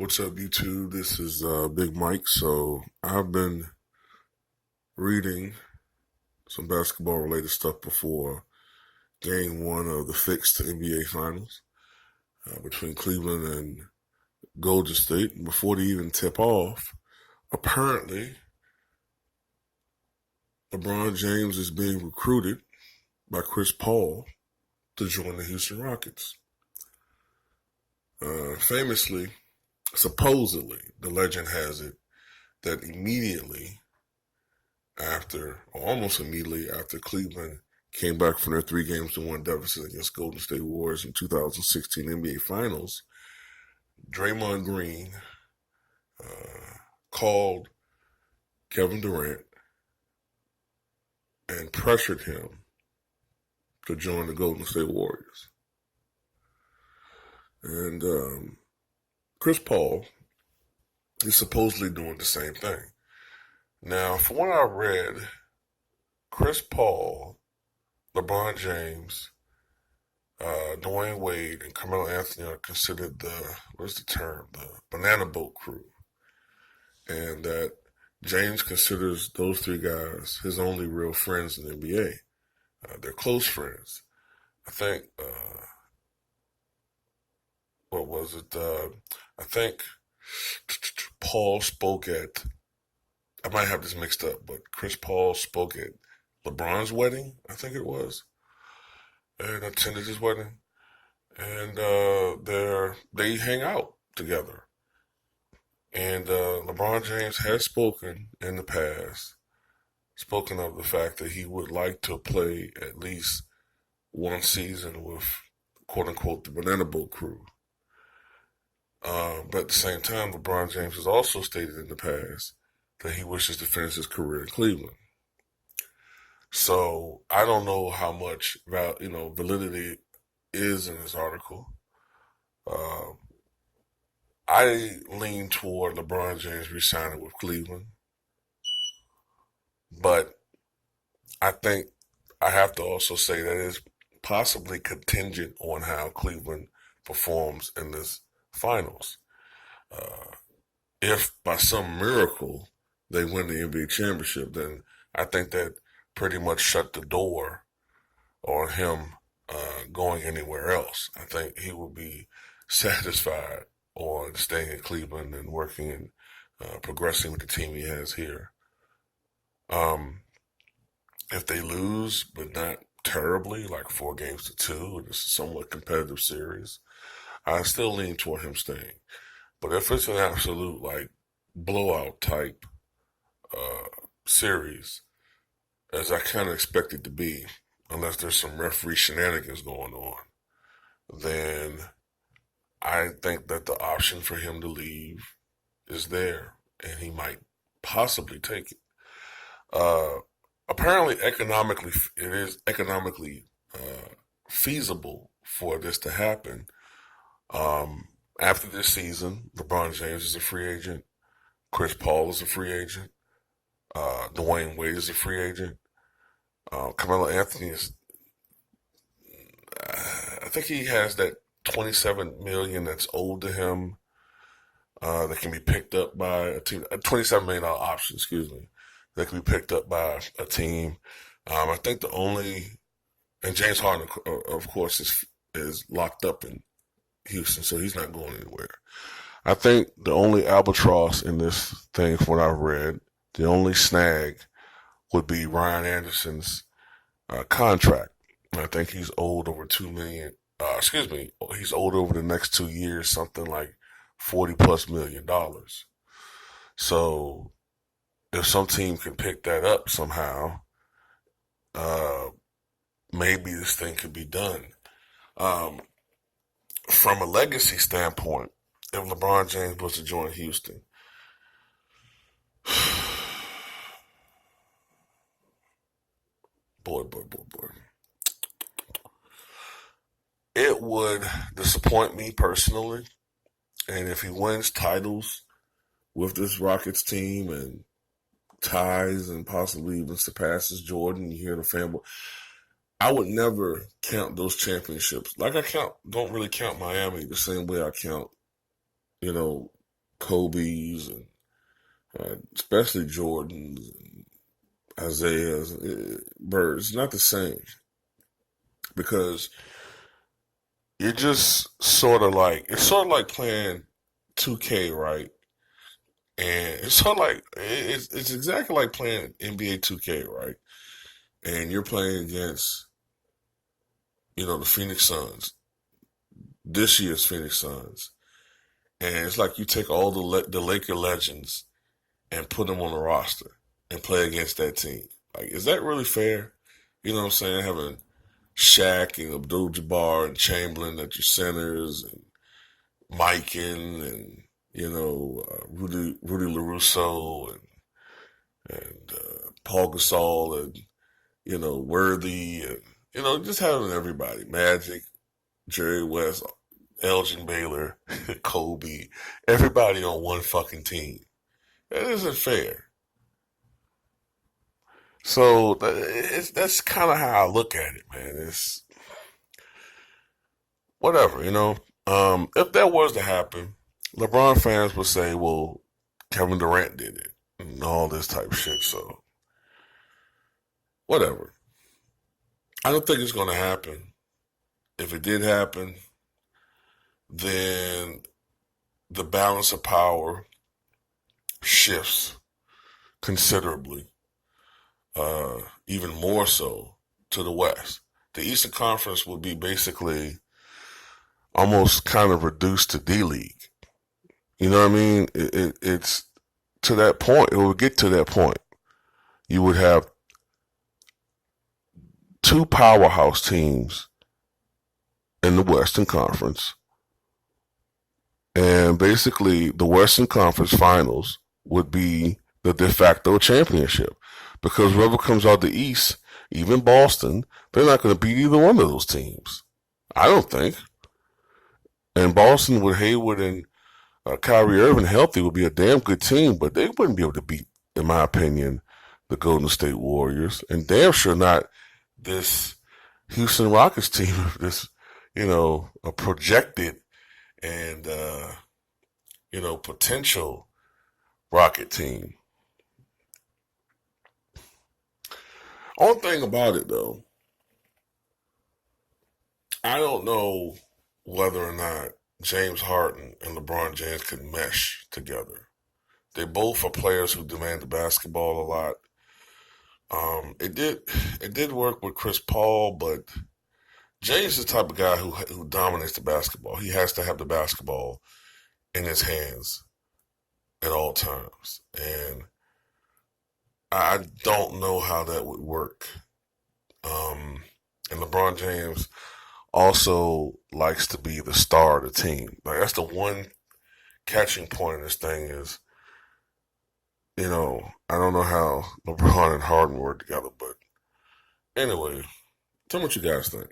What's up, YouTube? This is Big Mike. So I've been reading some basketball related stuff before game one of the fixed NBA Finals between Cleveland and Golden State. And before they even tip off, apparently LeBron James is being recruited by Chris Paul to join the Houston Rockets. Famously, supposedly, the legend has it that immediately after, or almost immediately after Cleveland came back from their 3-1 deficit against Golden State Warriors in 2016 NBA Finals, Draymond Green called Kevin Durant and pressured him to join the Golden State Warriors. And Chris Paul is supposedly doing the same thing. Now, from what I read, Chris Paul, LeBron James, Dwayne Wade, and Carmelo Anthony are considered the banana boat crew. And that James considers those three guys his only real friends in the NBA. They're close friends. I think, I think Paul spoke at, I might have this mixed up, but Chris Paul spoke at LeBron's wedding, I think it was, and attended his wedding. And they hang out together. And LeBron James has spoken in the past, spoken of the fact that he would like to play at least one season with, quote unquote, the banana boat crew. But at the same time, LeBron James has also stated in the past that he wishes to finish his career in Cleveland. So I don't know how much validity is in this article. I lean toward LeBron James resigning with Cleveland, but I think I have to also say that it's possibly contingent on how Cleveland performs in this finals. If by some miracle they win the NBA championship, then I think that pretty much shut the door on him going anywhere else. I think he will be satisfied on staying in Cleveland and working and progressing with the team he has here. If they lose, but not terribly, like 4-2, it's a somewhat competitive series, I still lean toward him staying. But if it's an absolute blowout type series, as I kind of expect it to be, unless there's some referee shenanigans going on, then I think that the option for him to leave is there, and he might possibly take it. Apparently, it is economically feasible for this to happen. After this season, LeBron James is a free agent. Chris Paul is a free agent. Dwayne Wade is a free agent. Carmelo Anthony is, I think he has that $27 million that's owed to him that can be picked up by a team. A $27 million option, excuse me, that can be picked up by a team. I think and James Harden, of course, is locked up in Houston, so he's not going anywhere. I think the only albatross in this thing, from what I've read, the only snag would be Ryan Anderson's contract. I think he's owed over $2 million. He's owed over the next 2 years something like $40+ million. So if some team can pick that up somehow, maybe this thing could be done. From a legacy standpoint, if LeBron James was to join Houston, boy, it would disappoint me personally. And if he wins titles with this Rockets team and ties and possibly even surpasses Jordan, you hear the fanboy, I would never count those championships. Like don't really count Miami the same way I count, Kobe's and especially Jordan's, and Isaiah's, Bird's. It's not the same because you're just sort of like playing 2K, right? And it's sort of like it's exactly like playing NBA 2K, right? And you're playing against the Phoenix Suns, this year's Phoenix Suns, and it's like you take all the Laker legends and put them on the roster and play against that team. Like, is that really fair? You know what I'm saying? Having Shaq and Abdul-Jabbar and Chamberlain at your centers, and Mikan and Rudy LaRusso and Paul Gasol and Worthy and just having everybody, Magic, Jerry West, Elgin Baylor, Kobe, everybody on one fucking team. That isn't fair. So that's kind of how I look at it, man. It's whatever. If that was to happen, LeBron fans would say, well, Kevin Durant did it and all this type of shit. So whatever. I don't think it's going to happen. If it did happen, then the balance of power shifts considerably, even more so to the West. The Eastern Conference would be basically almost kind of reduced to D League. You know what I mean? It's to that point. It will get to that point. You would have two powerhouse teams in the Western Conference, and basically the Western Conference Finals would be the de facto championship, because whoever comes out the East, even Boston, they're not going to beat either one of those teams. I don't think. And Boston with Hayward and Kyrie Irving healthy would be a damn good team, but they wouldn't be able to beat, in my opinion, the Golden State Warriors, and damn sure not this Houston Rockets team. This, a projected and potential Rocket team. Only thing about it though, I don't know whether or not James Harden and LeBron James could mesh together. They both are players who demand the basketball a lot. It did work with Chris Paul, but James is the type of guy who dominates the basketball. He has to have the basketball in his hands at all times, and I don't know how that would work. And LeBron James also likes to be the star of the team. Like, that's the one catching point in this thing is, I don't know how LeBron and Harden work together, but anyway, tell me what you guys think.